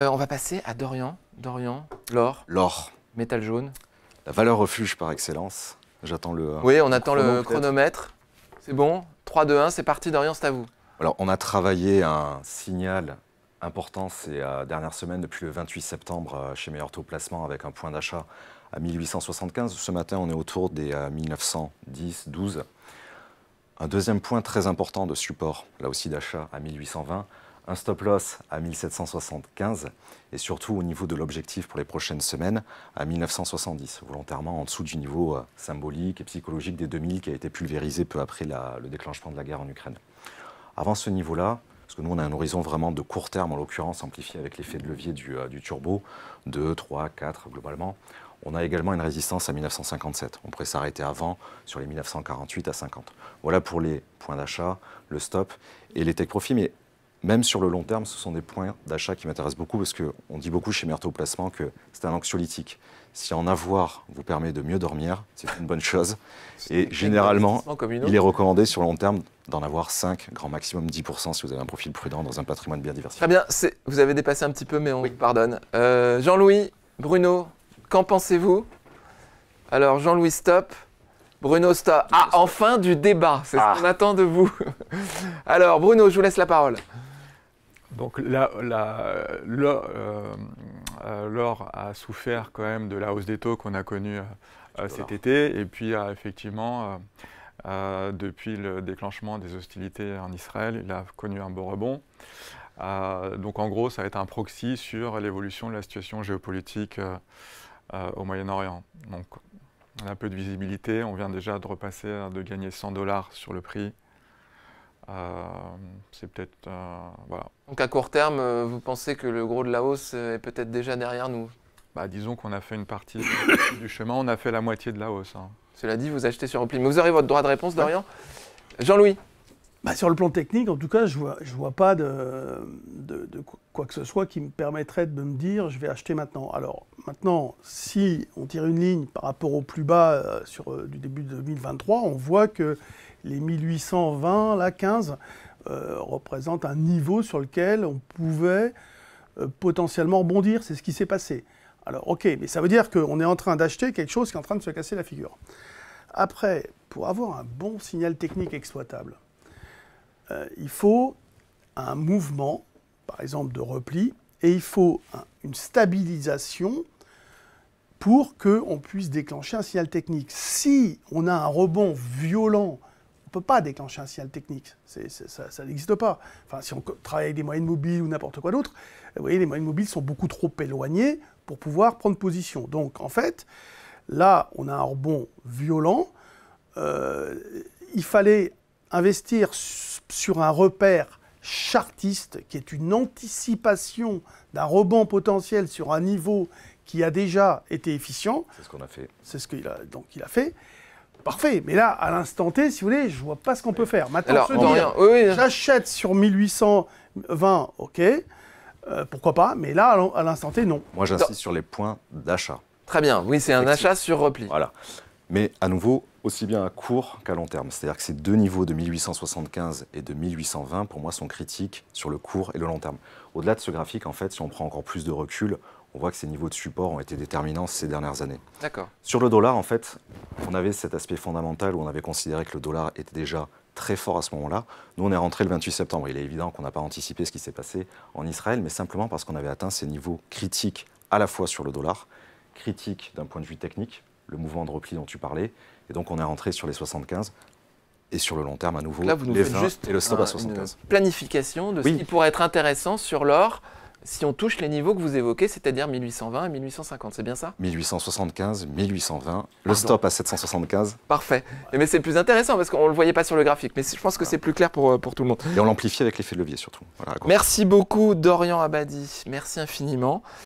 On va passer à Dorian. Dorian, l'or, L'or, métal jaune. la valeur refuge par excellence. J'attends le. Oui, on attend chrono, le peut-être. chronomètre. C'est bon. 3, 2, 1, c'est parti. Dorian, c'est à vous. Alors, on a travaillé un signal important ces dernières semaines, depuis le 28 septembre, chez Meilleur Taux Placement, avec un point d'achat à 1875. Ce matin, on est autour des 1910, 12. Un deuxième point très important de support, là aussi d'achat à 1820. Un stop loss à 1775 et surtout au niveau de l'objectif pour les prochaines semaines à 1970, volontairement en dessous du niveau symbolique et psychologique des 2000 qui a été pulvérisé peu après le déclenchement de la guerre en Ukraine. Avant ce niveau-là, parce que nous on a un horizon vraiment de court terme, en l'occurrence amplifié avec l'effet de levier du turbo, 2, 3, 4 globalement, on a également une résistance à 1957. On pourrait s'arrêter avant sur les 1948 à 50. Voilà pour les points d'achat, le stop et les take profits. Mais même sur le long terme, ce sont des points d'achat qui m'intéressent beaucoup parce qu'on dit beaucoup chez Meilleur Taux Placement que c'est un anxiolytique. Si en avoir vous permet de mieux dormir, c'est une bonne chose. Et généralement, il est recommandé sur le long terme d'en avoir 5, grand maximum 10% si vous avez un profil prudent dans un patrimoine bien diversifié. Très bien. Vous avez dépassé un petit peu, mais on vous pardonne. Jean-Louis, Bruno, qu'en pensez-vous? Alors, Jean-Louis, stop. Bruno, stop. Ah, enfin du débat. C'est ce qu'on attend de vous. Alors, Bruno, je vous laisse la parole. Donc l'or a souffert quand même de la hausse des taux qu'on a connue cet été. Et puis effectivement, depuis le déclenchement des hostilités en Israël, il a connu un beau rebond. Donc en gros, ça va être un proxy sur l'évolution de la situation géopolitique au Moyen-Orient. Donc on a un peu de visibilité, on vient déjà de repasser, de gagner 100 $ sur le prix. C'est peut-être... voilà. Donc à court terme, vous pensez que le gros de la hausse est peut-être déjà derrière nous? Disons qu'on a fait une partie du chemin, on a fait la moitié de la hausse. Hein. Cela dit, vous achetez sur repli. Mais vous aurez votre droit de réponse, Dorian. Jean-Louis? Sur le plan technique, en tout cas, je vois pas de quoi que ce soit qui me permettrait de me dire je vais acheter maintenant. Alors maintenant, si on tire une ligne par rapport au plus bas du début de 2023, on voit que les 1820, là 15, représentent un niveau sur lequel on pouvait potentiellement rebondir. C'est ce qui s'est passé. Alors ok, mais ça veut dire qu'on est en train d'acheter quelque chose qui est en train de se casser la figure. Après, pour avoir un bon signal technique exploitable, il faut un mouvement, par exemple de repli, et il faut une stabilisation pour qu'on puisse déclencher un signal technique. Si on a un rebond violent, on ne peut pas déclencher un signal technique, ça n'existe pas. Enfin, si on travaille avec des moyennes mobiles ou n'importe quoi d'autre, vous voyez, les moyennes mobiles sont beaucoup trop éloignées pour pouvoir prendre position. Donc en fait, là, on a un rebond violent, il fallait investir sur un repère chartiste qui est une anticipation d'un rebond potentiel sur un niveau qui a déjà été efficient. C'est ce qu'on a fait. C'est ce qu'il a fait. Parfait. Mais là, à l'instant T, si vous voulez, je ne vois pas ce qu'on peut faire. Maintenant, j'achète sur 1820, ok, pourquoi pas, mais là, à l'instant T, non. Moi, j'insiste sur les points d'achat. Très bien. Oui, c'est un achat sur repli. Voilà. Mais à nouveau, aussi bien à court qu'à long terme. C'est-à-dire que ces deux niveaux de 1875 et de 1820, pour moi, sont critiques sur le court et le long terme. Au-delà de ce graphique, en fait, si on prend encore plus de recul, on voit que ces niveaux de support ont été déterminants ces dernières années. D'accord. Sur le dollar, en fait, on avait cet aspect fondamental où on avait considéré que le dollar était déjà très fort à ce moment-là. Nous, on est rentré le 28 septembre. Il est évident qu'on n'a pas anticipé ce qui s'est passé en Israël, mais simplement parce qu'on avait atteint ces niveaux critiques à la fois sur le dollar, critiques d'un point de vue technique, le mouvement de repli dont tu parlais, et donc on est rentré sur les 75, et sur le long terme à nouveau, là, vous nous les faites 20 juste et le stop à 75. Une planification de ce qui pourrait être intéressant sur l'or si on touche les niveaux que vous évoquez, c'est-à-dire 1820 et 1850, c'est bien ça? 1875, 1820, le stop à 775. Parfait. Mais c'est le plus intéressant parce qu'on ne le voyait pas sur le graphique, mais je pense que c'est plus clair pour tout le monde. Et on l'amplifie avec l'effet de levier surtout. Voilà, merci beaucoup Dorian Abadi, merci infiniment.